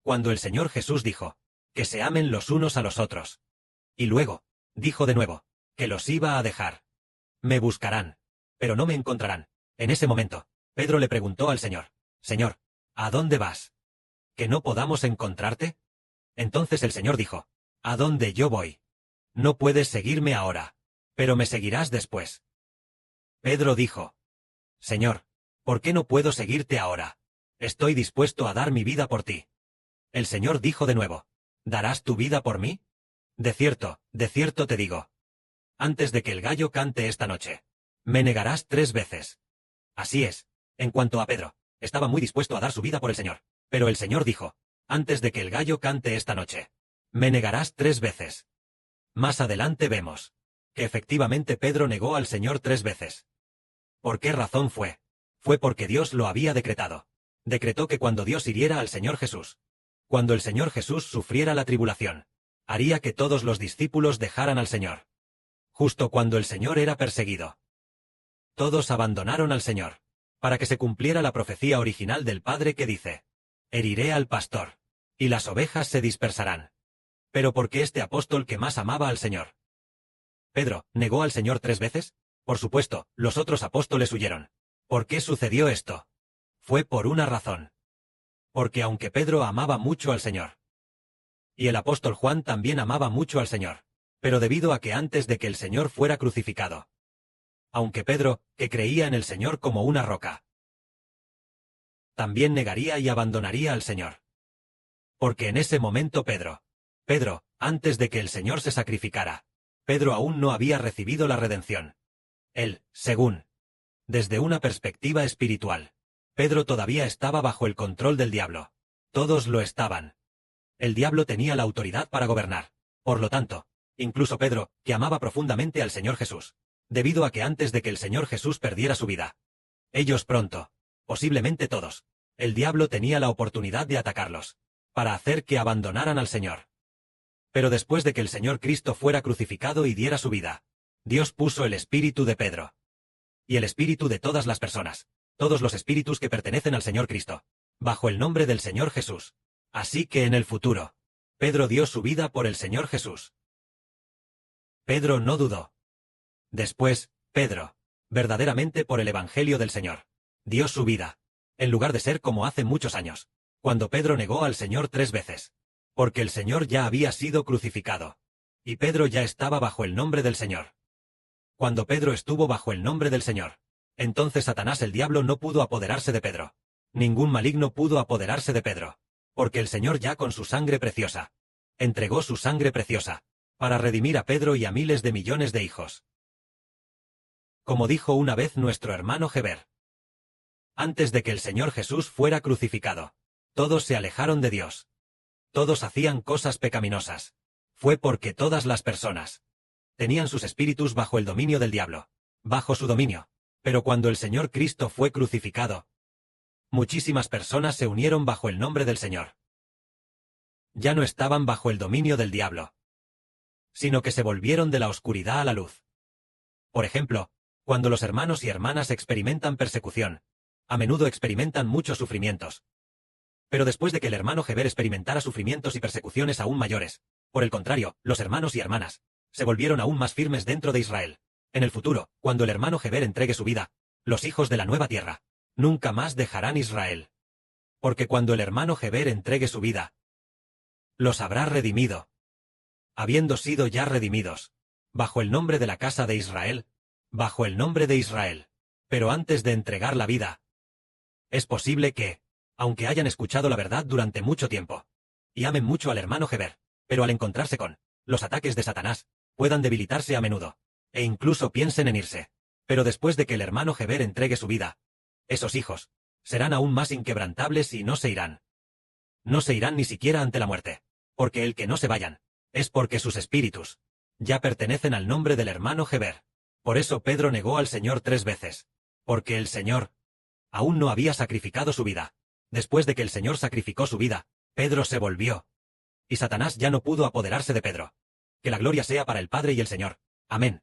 cuando el Señor Jesús dijo, que se amen los unos a los otros. Y luego, dijo de nuevo, que los iba a dejar. Me buscarán, pero no me encontrarán. En ese momento, Pedro le preguntó al Señor, Señor, ¿a dónde vas? ¿Que no podamos encontrarte? Entonces el Señor dijo, ¿a dónde yo voy? No puedes seguirme ahora, pero me seguirás después. Pedro dijo, Señor, ¿por qué no puedo seguirte ahora? Estoy dispuesto a dar mi vida por ti. El Señor dijo de nuevo, ¿darás tu vida por mí? De cierto te digo. Antes de que el gallo cante esta noche, me negarás 3 veces. Así es, en cuanto a Pedro, estaba muy dispuesto a dar su vida por el Señor. Pero el Señor dijo, antes de que el gallo cante esta noche, me negarás 3 veces. Más adelante vemos que efectivamente Pedro negó al Señor 3 veces. ¿Por qué razón fue? Fue porque Dios lo había decretado. Decretó que cuando Dios hiriera al Señor Jesús, cuando el Señor Jesús sufriera la tribulación, haría que todos los discípulos dejaran al Señor. Justo cuando el Señor era perseguido. Todos abandonaron al Señor, para que se cumpliera la profecía original del Padre que dice, heriré al pastor, y las ovejas se dispersarán. Pero ¿por qué este apóstol que más amaba al Señor? ¿Pedro negó al Señor 3 veces? Por supuesto, los otros apóstoles huyeron. ¿Por qué sucedió esto? Fue por una razón. Porque aunque Pedro amaba mucho al Señor, y el apóstol Juan también amaba mucho al Señor, pero debido a que antes de que el Señor fuera crucificado, aunque Pedro, que creía en el Señor como una roca, también negaría y abandonaría al Señor. Porque en ese momento Pedro, antes de que el Señor se sacrificara, Pedro aún no había recibido la redención. Él, desde una perspectiva espiritual, Pedro todavía estaba bajo el control del diablo. Todos lo estaban. El diablo tenía la autoridad para gobernar. Por lo tanto, incluso Pedro, que amaba profundamente al Señor Jesús, debido a que antes de que el Señor Jesús perdiera su vida, ellos pronto, posiblemente todos, el diablo tenía la oportunidad de atacarlos, para hacer que abandonaran al Señor. Pero después de que el Señor Cristo fuera crucificado y diera su vida, Dios puso el espíritu de Pedro. Y el espíritu de todas las personas, todos los espíritus que pertenecen al Señor Cristo, bajo el nombre del Señor Jesús. Así que en el futuro, Pedro dio su vida por el Señor Jesús. Pedro no dudó. Después, Pedro, verdaderamente por el Evangelio del Señor, dio su vida, en lugar de ser como hace muchos años, cuando Pedro negó al Señor 3 veces, porque el Señor ya había sido crucificado, y Pedro ya estaba bajo el nombre del Señor. Cuando Pedro estuvo bajo el nombre del Señor, entonces Satanás el diablo no pudo apoderarse de Pedro. Ningún maligno pudo apoderarse de Pedro, porque el Señor ya con su sangre preciosa, entregó su sangre preciosa, para redimir a Pedro y a miles de millones de hijos. Como dijo una vez nuestro hermano Heber, antes de que el Señor Jesús fuera crucificado, todos se alejaron de Dios. Todos hacían cosas pecaminosas. Fue porque todas las personas tenían sus espíritus bajo el dominio del diablo, bajo su dominio. Pero cuando el Señor Cristo fue crucificado, muchísimas personas se unieron bajo el nombre del Señor. Ya no estaban bajo el dominio del diablo, sino que se volvieron de la oscuridad a la luz. Por ejemplo, cuando los hermanos y hermanas experimentan persecución, a menudo experimentan muchos sufrimientos. Pero después de que el hermano Heber experimentara sufrimientos y persecuciones aún mayores, por el contrario, los hermanos y hermanas se volvieron aún más firmes dentro de Israel. En el futuro, cuando el hermano Heber entregue su vida, los hijos de la nueva tierra nunca más dejarán Israel. Porque cuando el hermano Heber entregue su vida, los habrá redimido. Habiendo sido ya redimidos, bajo el nombre de la casa de Israel, bajo el nombre de Israel. Pero antes de entregar la vida, es posible que, aunque hayan escuchado la verdad durante mucho tiempo, y amen mucho al hermano Heber, pero al encontrarse con los ataques de Satanás, puedan debilitarse a menudo, e incluso piensen en irse. Pero después de que el hermano Heber entregue su vida, esos hijos serán aún más inquebrantables y no se irán. No se irán ni siquiera ante la muerte, porque el que no se vayan, es porque sus espíritus ya pertenecen al nombre del hermano Heber. Por eso Pedro negó al Señor 3 veces, porque el Señor aún no había sacrificado su vida. Después de que el Señor sacrificó su vida, Pedro se volvió, y Satanás ya no pudo apoderarse de Pedro. Que la gloria sea para el Padre y el Señor. Amén.